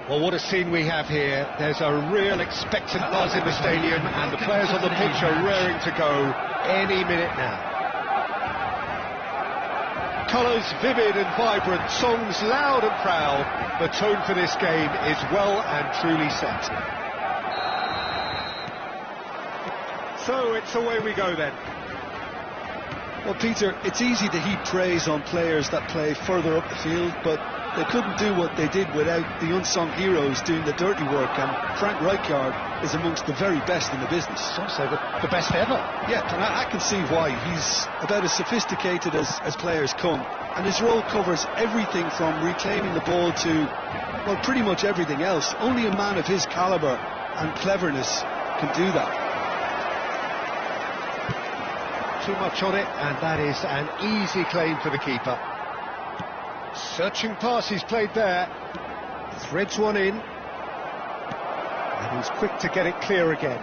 Well, what a scene we have here. There's a real expectant buzz in the stadium, and the players on the pitch are raring to go any minute now. Colours vivid and vibrant, songs loud and proud. The tone for this game is well and truly set. So it's away we go then. Well, Peter, it's easy to heap praise on players that play further up the field, but they couldn't do what they did without the unsung heroes doing the dirty work, and Frank Rijkaard is amongst the very best in the business. Also the best ever. Yeah, and I can see why. He's about as sophisticated as players come, and his role covers everything from reclaiming the ball to, well, pretty much everything else. Only a man of his calibre and cleverness can do that. Too much on it, and that is an easy claim for the keeper. Searching pass he's played there, threads one in, and he's quick to get it clear again.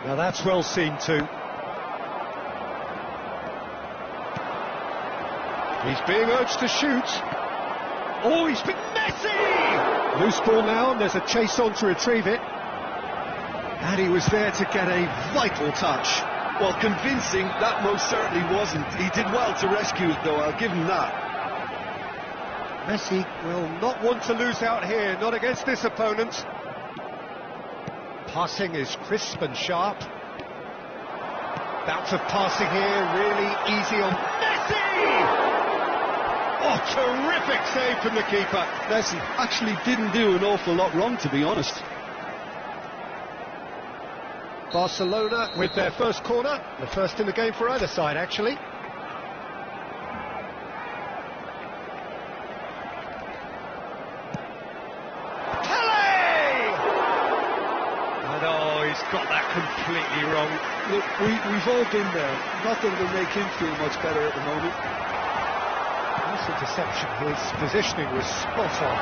Now that's well seen too. He's being urged to shoot. Oh, he's been Messi! Loose ball now, and there's a chase on to retrieve it. And he was there to get a vital touch. Well, convincing, that most certainly wasn't. He did well to rescue it, though, I'll give him that. Messi will not want to lose out here, not against this opponent. Passing is crisp and sharp. Bout of passing here, really easy on Messi! Oh, terrific save from the keeper. Messi actually didn't do an awful lot wrong, to be honest. Barcelona with their first corner, the first in the game for either side, actually. Pele! And oh, he's got that completely wrong. Look, we've all been there. Nothing will make him feel much better at the moment. Nice interception. His positioning was spot on.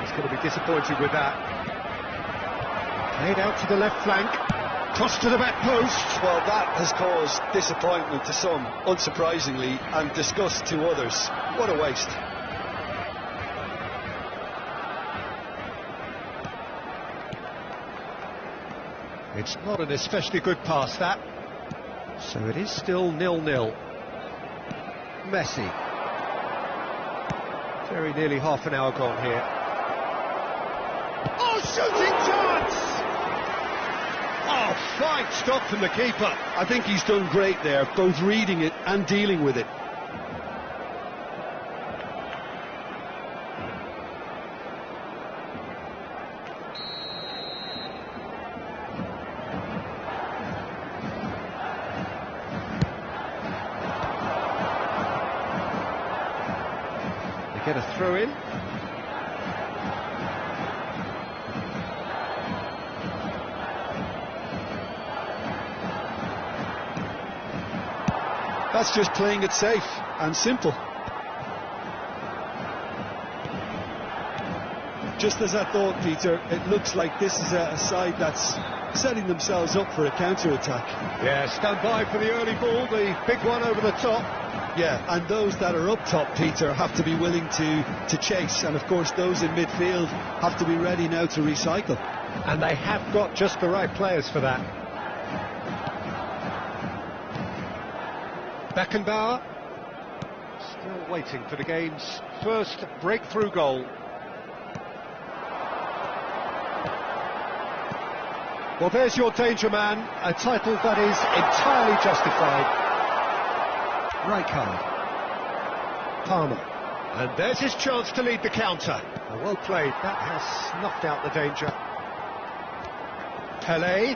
He's going to be disappointed with that. Played out to the left flank, crossed to the back post. Well, that has caused disappointment to some, unsurprisingly, and disgust to others. What a waste. It's not an especially good pass, that. So it is still 0-0. Messi. Very nearly half an hour gone here. Oh, shooting chance! Oh, fine stop from the keeper. I think he's done great there, both reading it and dealing with it. They get a throw in. That's just playing it safe and simple. Just as I thought, Peter, it looks like this is a side that's setting themselves up for a counter-attack. Yeah, stand by for the early ball, the big one over the top. Yeah, and those that are up top, Peter, have to be willing to chase, and of course those in midfield have to be ready now to recycle. And they have got just the right players for that. Beckenbauer, still waiting for the game's first breakthrough goal. Well, there's your danger man, a title that is entirely justified. Rijkaard. Palmer. And there's his chance to lead the counter. Well played, that has snuffed out the danger. Pele.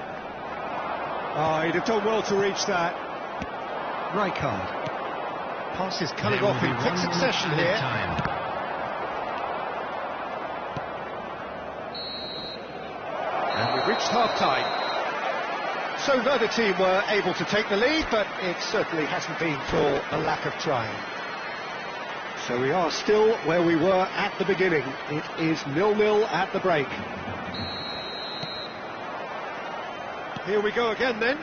Oh, he'd have done well to reach that. Rijkaard. Pass is coming off in quick succession here. And we've reached half-time. So neither team were able to take the lead, but it certainly hasn't been for a lack of trying. So we are still where we were at the beginning. It is 0-0 at the break. Here we go again then.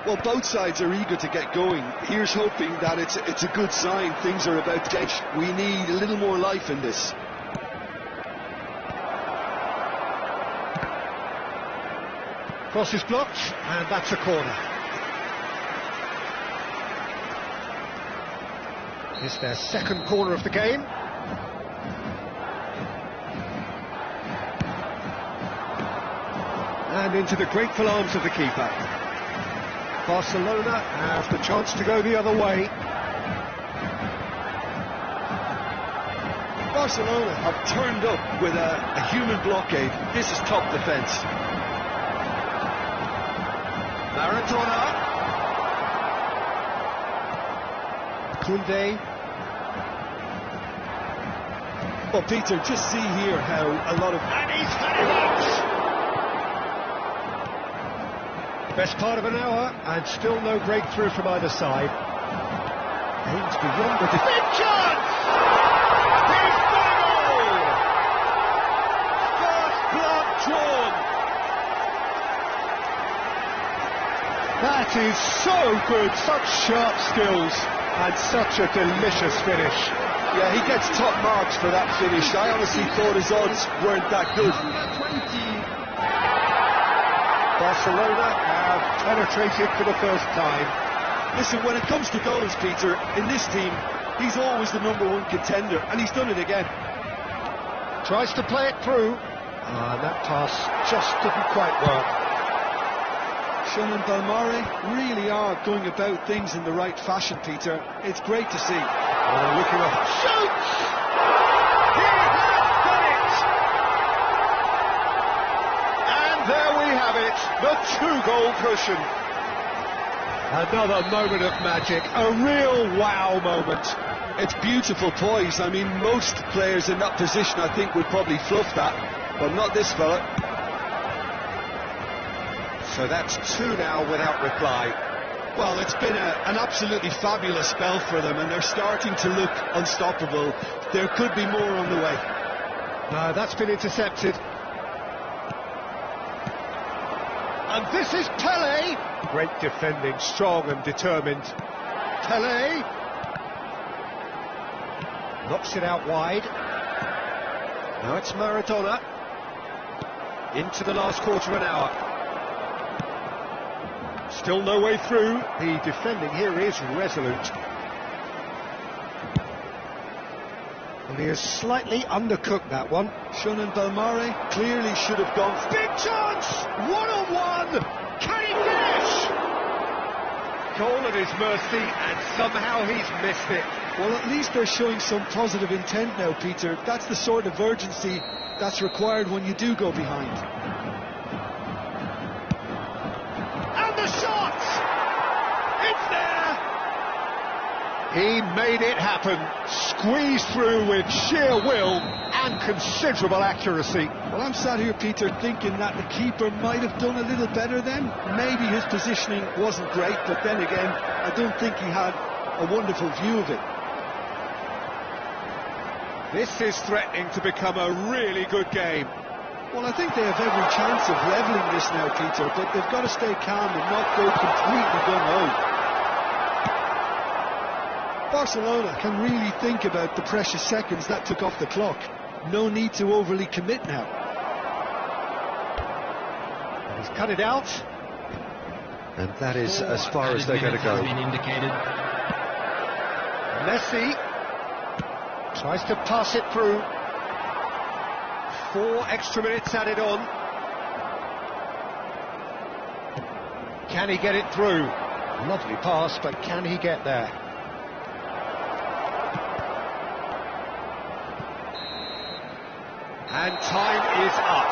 Well, both sides are eager to get going. Here's hoping that it's a good sign. Things are about to change. We need a little more life in this. Cross is blocked, and that's a corner. It's their second corner of the game. And into the grateful arms of the keeper. Barcelona have the chance to go the other way. Barcelona have turned up with a human blockade. This is top defence. Maradona. Koundé. Well, Peter, just see here how a lot of... And he's had it out! Best part of an hour, and still no breakthrough from either side. Aims beyond the defence. Big chance! He's got a goal! First blood drawn! That is so good, such sharp skills, and such a delicious finish. Yeah, he gets top marks for that finish. I honestly thought his odds weren't that good. Barcelona have penetrated for the first time. Listen, when it comes to goals, Peter, in this team, he's always the #1 contender, and he's done it again. Tries to play it through, and that pass just didn't quite work. Sean and Belmare really are going about things in the right fashion, Peter. It's great to see. Oh, looking up. Shoots! He has done it! And there we have it, the 2-goal cushion. Another moment of magic, a real wow moment. It's beautiful poise. I mean, most players in that position, I think, would probably fluff that, but not this fella. So that's 2 now without reply. Well, it's been an absolutely fabulous spell for them, and they're starting to look unstoppable. There could be more on the way. No, that's been intercepted. And this is Pele. Great defending, strong and determined. Pele. Knocks it out wide. Now it's Maradona. Into the last quarter of an hour. Still no way through. The defending here is resolute. And he has slightly undercooked that one. Sean and Belmare clearly should have gone. Big chance! 1-on-1! Can he finish? Goal at his mercy, and somehow he's missed it. Well, at least they're showing some positive intent now, Peter. That's the sort of urgency that's required when you do go behind. He made it happen, squeezed through with sheer will and considerable accuracy. Well, I'm sat here, Peter, thinking that the keeper might have done a little better then. Maybe his positioning wasn't great, but then again, I don't think he had a wonderful view of it. This is threatening to become a really good game. Well, I think they have every chance of levelling this now, Peter, but they've got to stay calm and not go completely gung-ho. Barcelona can really think about the precious seconds that took off the clock. No need to overly commit now. And he's cut it out. And that is as far as they're going to go. Messi tries to pass it through. 4 extra minutes added on. Can he get it through? Lovely pass, but can he get there? And time is up.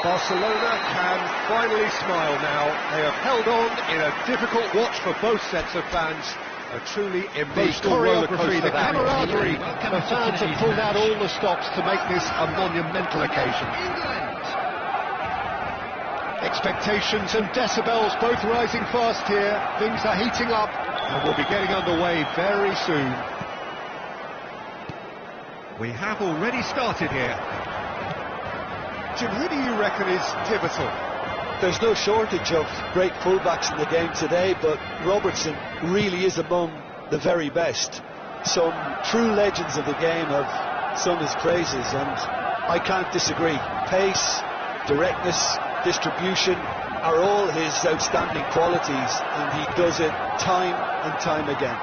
Barcelona can finally smile now. They have held on in a difficult watch for both sets of fans. A truly emotional choreography, the camaraderie. The fans have pulled out all the stops to make this a monumental occasion. Expectations and decibels both rising fast here. Things are heating up and we'll be getting underway very soon. We have already started here. Jim, who do you reckon is pivotal? There's no shortage of great fullbacks in the game today, but Robertson really is among the very best. Some true legends of the game have sung his praises, and I can't disagree. Pace, directness, distribution are all his outstanding qualities, and he does it time and time again.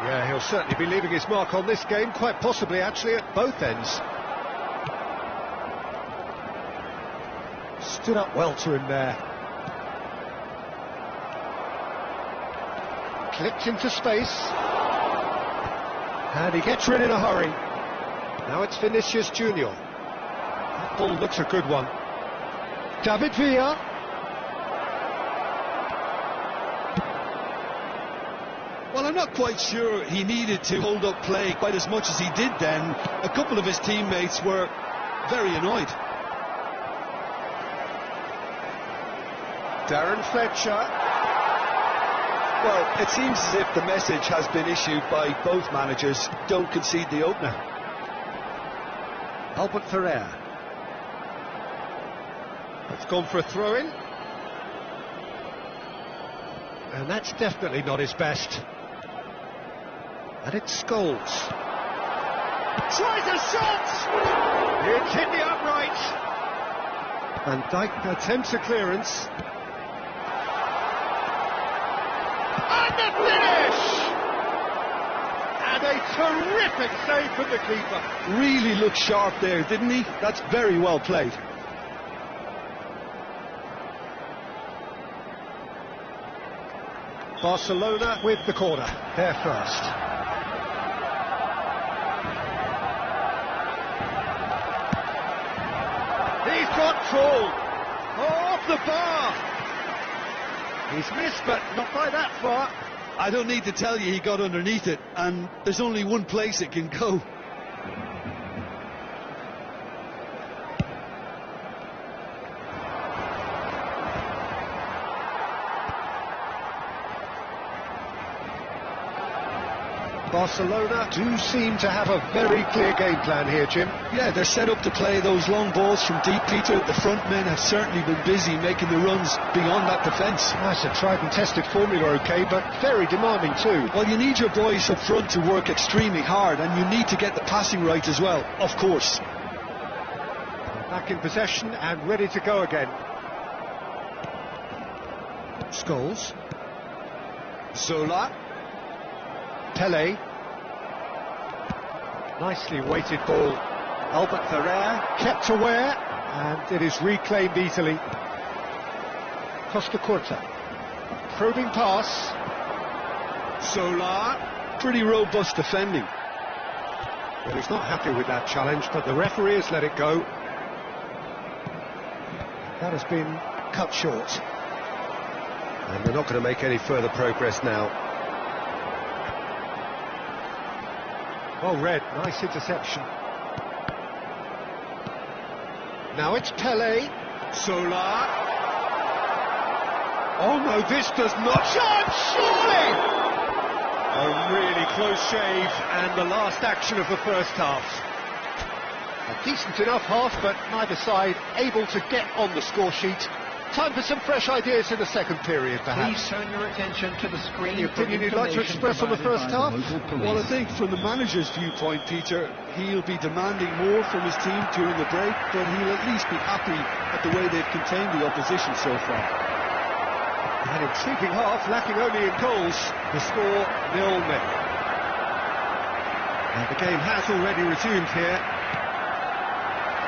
Yeah, he'll certainly be leaving his mark on this game, quite possibly actually at both ends. Stood up well to him there. Clipped into space. And he gets rid in a hurry. Now it's Vinicius Junior. That ball looks a good one. David Villa. Well, I'm not quite sure he needed to hold up play quite as much as he did then. A couple of his teammates were very annoyed. Darren Fletcher. Well, it seems as if the message has been issued by both managers: don't concede the opener. Albert Ferrer. It's gone for a throw-in. And that's definitely not his best. And it's Scholes. Tries a shot! It's hit the upright. Van Dijk attempts a clearance. And the finish! And a terrific save from the keeper. Really looked sharp there, didn't he? That's very well played. Barcelona with the corner. They're first. He's got full. Off the bar. He's missed, but not by that far. I don't need to tell you he got underneath it, and there's only one place it can go. Barcelona do seem to have a very clear game plan here, Jim. Yeah, they're set up to play those long balls from deep, Peter. The front men have certainly been busy making the runs beyond that defence. That's a tried and tested formula, OK, but very demanding too. Well, you need your boys up front to work extremely hard, and you need to get the passing right as well, of course. Back in possession and ready to go again. Scholes. Zola. Pele. Nicely weighted ball. Albert Ferrer kept aware, and it is reclaimed easily. Costa Curta. Probing pass. Zola. Pretty robust defending. Well, he's not happy with that challenge, but the referee has let it go. That has been cut short. And they're not going to make any further progress now. Well read, nice interception. Now it's Pele. Zola. Oh no, this does not... Chance, surely! A really close shave, and the last action of the first half. A decent enough half, but neither side able to get on the score sheet. Time for some fresh ideas in the second period, perhaps. Please turn your attention to the screen. Any opinion you'd like to express on the first half? Well, I think from the manager's viewpoint, Peter, he'll be demanding more from his team during the break, but he'll at least be happy at the way they've contained the opposition so far. An intriguing half, lacking only in goals. The score 0-0. And the game has already resumed here.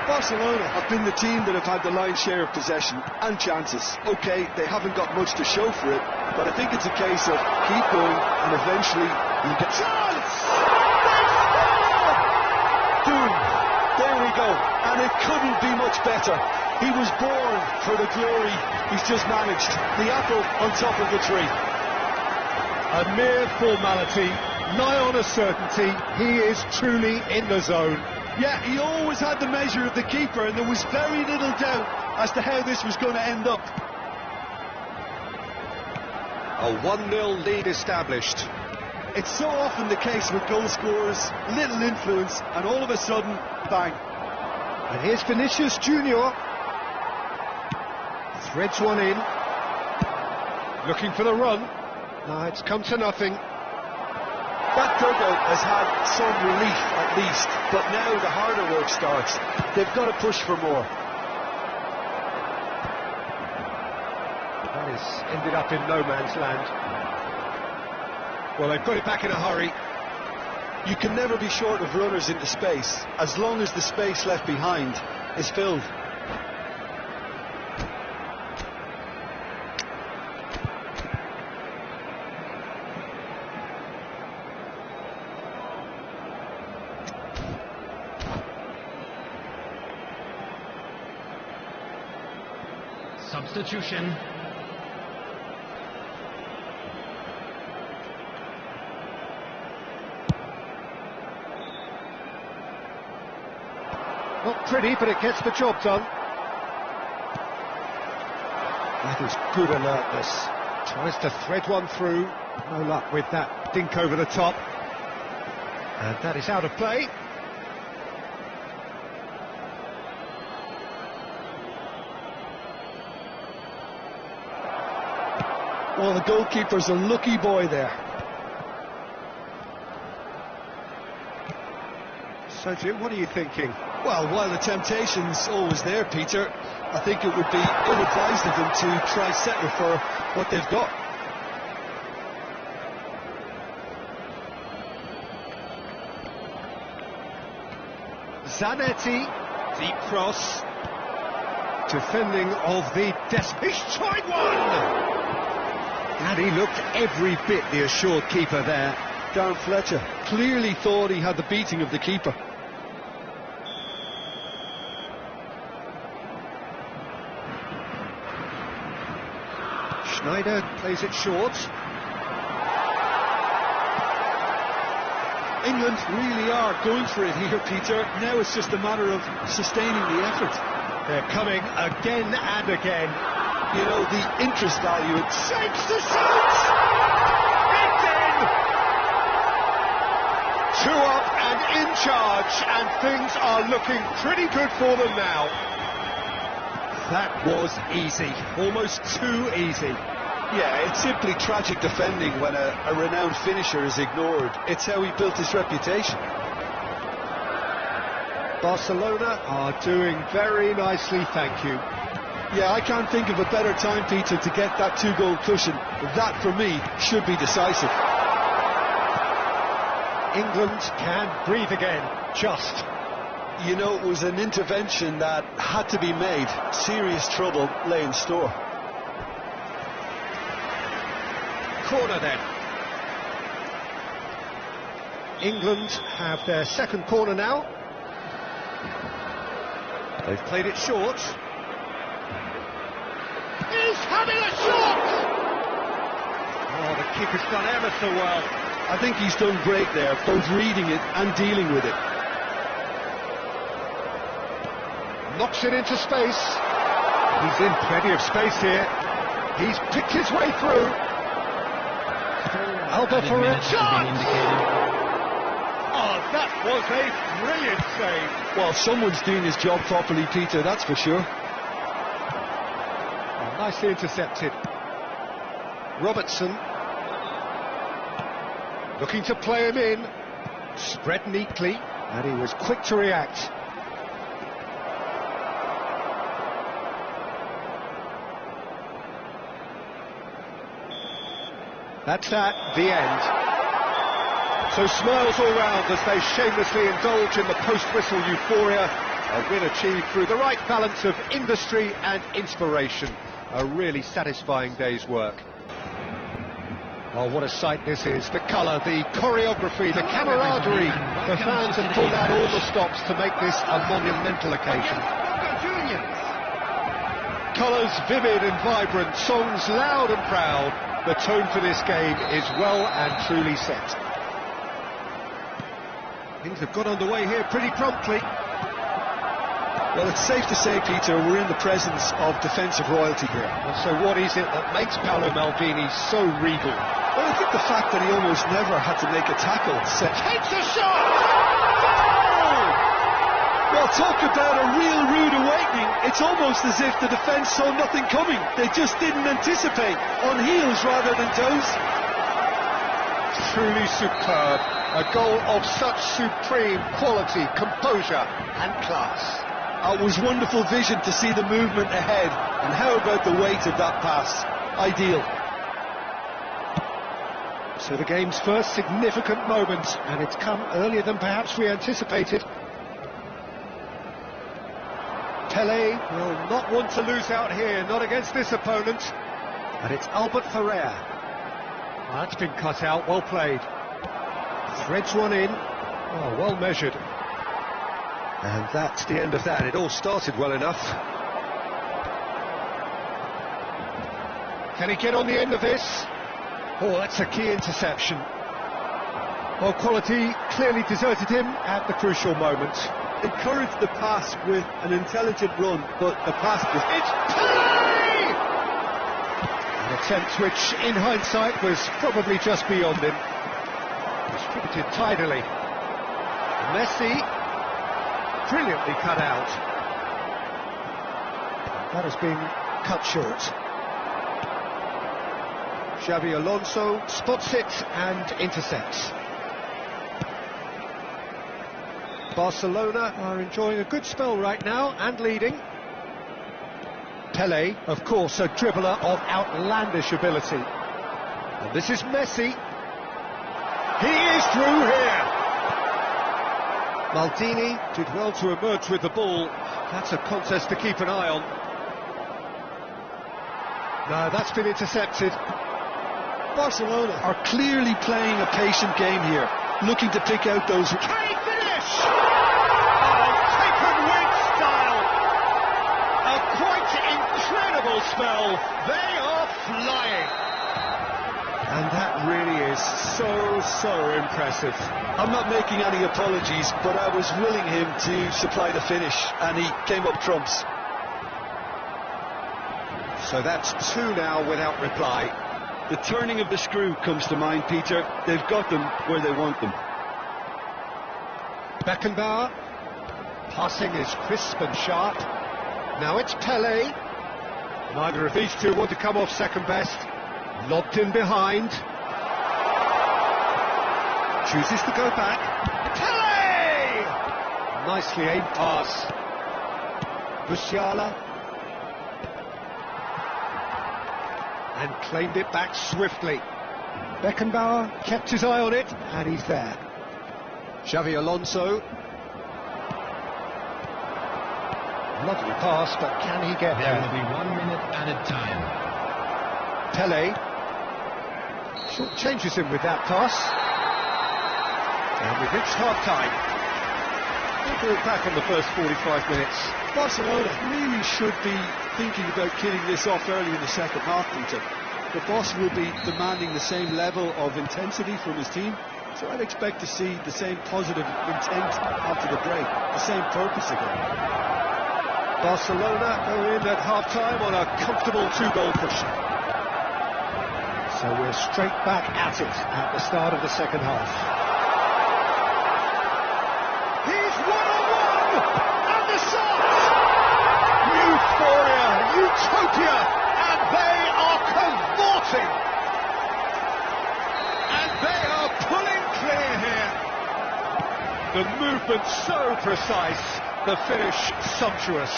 Barcelona have been the team that have had the lion's share of possession and chances. OK, they haven't got much to show for it, but I think it's a case of keep going and eventually you'll get... Chance! Boom! There we go. And it couldn't be much better. He was born for the glory he's just managed. The apple on top of the tree. A mere formality, nigh on a certainty. He is truly in the zone. Yeah, he always had the measure of the keeper, and there was very little doubt as to how this was going to end up. A 1-0 lead established. It's so often the case with goal scorers, little influence, and all of a sudden, bang. And here's Vinicius Junior. Threads one in. Looking for the run. No, it's come to nothing. That dugout has had some relief at least, but now the harder work starts. They've got to push for more. That has ended up in no man's land. Well, they've got it back in a hurry. You can never be short of runners into space, as long as the space left behind is filled. Substitution. Not pretty, but it gets the job done. That is good alertness. Tries to thread one through. No luck with that dink over the top. And that is out of play. Well, the goalkeeper's a lucky boy there. So, Jim, what are you thinking? Well, while the temptation's always there, Peter, I think it would be ill-advised of them to try settle for what they've got. Zanetti, deep cross. Defending of the He's tried one! And he looked every bit the assured keeper there. Darren Fletcher clearly thought he had the beating of the keeper. Schneider plays it short. England really are going for it here, Peter. Now it's just a matter of sustaining the effort. They're coming again and again. You know, the interest value, it Shapes the shot! It's in! 2 up and in charge, and things are looking pretty good for them now. That was easy, almost too easy. Yeah, it's simply tragic defending when a renowned finisher is ignored. It's how he built his reputation. Barcelona are doing very nicely, thank you. Yeah, I can't think of a better time, Peter, to get that 2-goal cushion. That, for me, should be decisive. England can breathe again, just. You know, it was an intervention that had to be made. Serious trouble lay in store. Corner then. England have their second corner now. They've played it short. He's having a shot! Oh, the keeper's done ever so well. I think he's done great there, both reading it and dealing with it. Knocks it into space. He's in plenty of space here. He's picked his way through. Alba for a chance! Oh, that was a brilliant save. Well, someone's doing his job properly, Peter, that's for sure. Oh, nicely intercepted. Robertson. Looking to play him in. Spread neatly, and he was quick to react. That's at the end. So smiles all round as they shamelessly indulge in the post-whistle euphoria. A win achieved through the right balance of industry and inspiration. A really satisfying day's work. Oh, what a sight this is. The colour, the choreography, the camaraderie. The fans have pulled out all the stops to make this a monumental occasion. Colours vivid and vibrant, songs loud and proud. The tone for this game is well and truly set. Things have got underway here pretty promptly. Well, it's safe to say, Peter, we're in the presence of defensive royalty here. And so what is it that makes Paolo Maldini so regal? Well, I think the fact that he almost never had to make a tackle set... Takes a shot! Well, Well, talk about a real rude awakening. It's almost as if the defence saw nothing coming. They just didn't anticipate, on heels rather than toes. Truly superb. A goal of such supreme quality, composure and class. It was wonderful vision to see the movement ahead. And how about the weight of that pass? Ideal. So the game's first significant moment, and it's come earlier than perhaps we anticipated. Pele will not want to lose out here, not against this opponent. And it's Albert Ferrer. Well, that's been cut out, well played. Threads one in. Oh, well measured. And that's the end of that. It all started well enough. Can he get on the end of this? Oh, that's a key interception. Well, quality clearly deserted him at the crucial moment. Encouraged the pass with an intelligent run, but the pass was... It's Pele! An attempt which, in hindsight, was probably just beyond him. Distributed tidily. Messi, brilliantly cut out. That has been cut short. Xavi Alonso spots it and intercepts. Barcelona are enjoying a good spell right now and leading. Pele, of course, a dribbler of outlandish ability. And this is Messi. He is through here. Maldini did well to emerge with the ball. That's a contest to keep an eye on. No, that's been intercepted. Barcelona are clearly playing a patient game here, looking to pick out those... Can he finish? Oh, taken with style. A quite incredible spell. They are flying. And that really is so impressive. I'm not making any apologies, but I was willing him to supply the finish, and he came up trumps. So that's two now without reply. The turning of the screw comes to mind, Peter. They've got them where they want them. Beckenbauer. Passing is crisp and sharp. Now it's Pele. Neither of these two want to come off second best. Lobbed in behind. Chooses to go back. Pele! Nicely aimed pass. Zola. And claimed it back swiftly. Beckenbauer kept his eye on it, and he's there. Xavi Alonso. Lovely pass, but can he get there? There will be 1 minute added time. Pele. Short changes him with that pass. And we've reached half-time. We'll do it back on the first 45 minutes. Barcelona really should be thinking about killing this off early in the second half, Peter. The boss will be demanding the same level of intensity from his team, so I'd expect to see the same positive intent after the break, the same purpose again. Barcelona go in at half-time on a comfortable two-goal push. So we're straight back at it at the start of the second half. He's one-on-one! And the shot! Euphoria, utopia, and they are cavorting. And they are pulling clear here. The movement so precise, the finish sumptuous.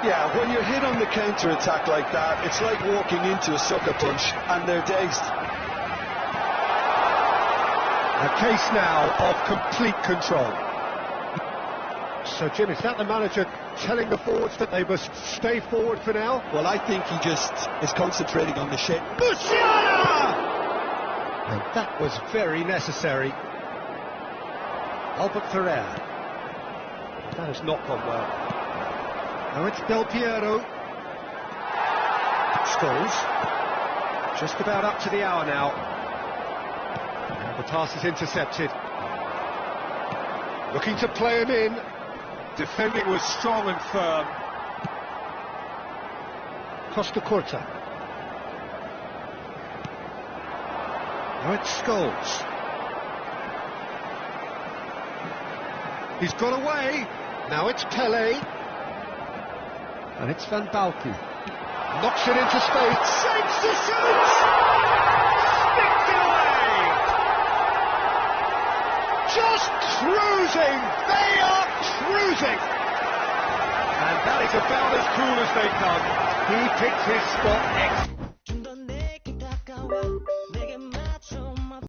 Yeah, when you're hit on the counter-attack like that, it's like walking into a sucker punch, and they're dazed. A case now of complete control. So, Jim, is that the manager telling the forwards that they must stay forward for now? Well, I think he just is concentrating on the shape. Musiala! And that was very necessary. Albert Ferrer. That has not gone well. Now it's Del Piero. Scholes. Just about up to the hour now. And the pass is intercepted. Looking to play him in. Defending was strong and firm. Costa Curta. Now it's Scholes. He's got away. Now it's Pele. And it's Van Balken. Knocks it into space. Saves the shot! Sticked it away! Just cruising! They are cruising! And that is about as cool as they come. He picked his spot next.